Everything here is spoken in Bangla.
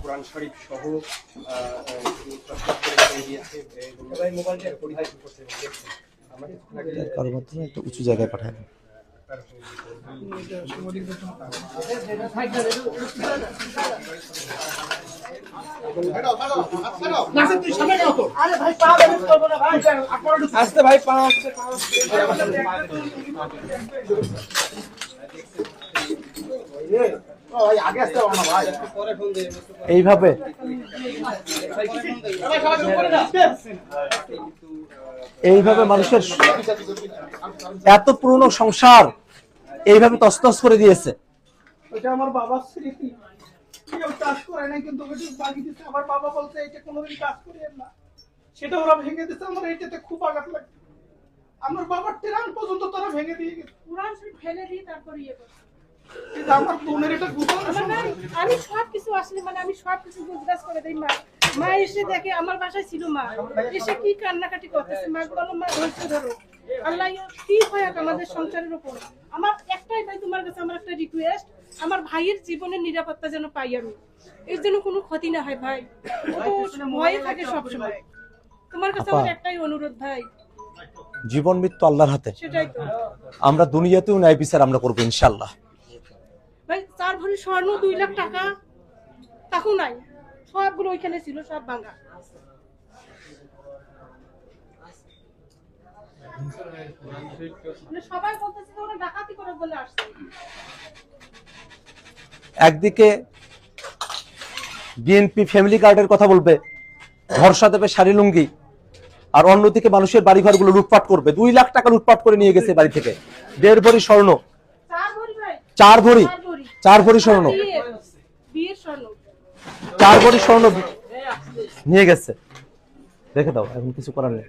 কোরআন শরীফ সহ একটু উঁচু জায়গায় পাঠায়। আসতে ভাই পা এইভাবে এইভাবে মানুষের এত পুরনো সংসার এইভাবে তছনছ করে দিয়েছে। এটা আমার বাবার স্মৃতি, কেউ কাজ করে নাই কিন্তু বাগি দিচ্ছে। আমার বাবা বলছে এটা কোনোদিন কাজ করিয়েন না, সেটা ওরা ভেঙে দিচ্ছে। আমার এইটাতে খুব আঘাত লাগে। আমার বাবার ট্রান পর্যন্ত তারা ভেঙে দিয়ে গেছে, পুরান ফেলে দিয়ে তারপর ইয়ে করছে। এটা আমার বোনের এটা আমি সব কিছু আসলে মানে আমি সব কিছু বুঝবাস করে দেই। মা এসে দেখে আমার বাসায় ছিল, মা এসে কি কান্নাকাটি করতেছে। মা বলো মা ধৈর্য ধরো, আল্লাহ কি হয় আমাদের সংসারের উপর। আমার একটাই ভাই, তোমার কাছে আমার একটা রিকোয়েস্ট, আমার ভাইয়ের জীবনের নিরাপত্তা যেন পাই আমি, এর জন্য কোনো ক্ষতি না হয় ভাই। ভয়ে থাকে সবসময়। তোমার কাছে আমার একটাই অনুরোধ ভাই, জীবন মৃত্যু আল্লাহর হাতে। সেটাই তো। আমরা দুনিয়াতেও ন্যায় বিচার আমরা করবো ইনশাআল্লাহ। ভাই 4 ভরি স্বর্ণ 2 লাখ টাকা তাকু নাই, সবগুলো ওইখানে ছিল, সব ভাঙা। সবাই বলতেছে ওরা ডাকাতি করে বলে আসছে। একদিকে বিএনপি ফ্যামিলি কার্ডের কথা বলবে, ভরসা দেবে শাড়ি লুঙ্গি, আর অন্যদিকে মানুষের বাড়িঘরগুলো লুটপাট করবে। 2 লাখ টাকা লুটপাট করে নিয়ে গেছে বাড়ি থেকে। 1.5 ভরি স্বর্ণ, 4 ভরি 4 ভরি স্বর্ণ, বিয়ের স্বর্ণ 4 ভরি স্বর্ণ নিয়ে গেছে। দেখে দাও, এখন কিছু করার নেই।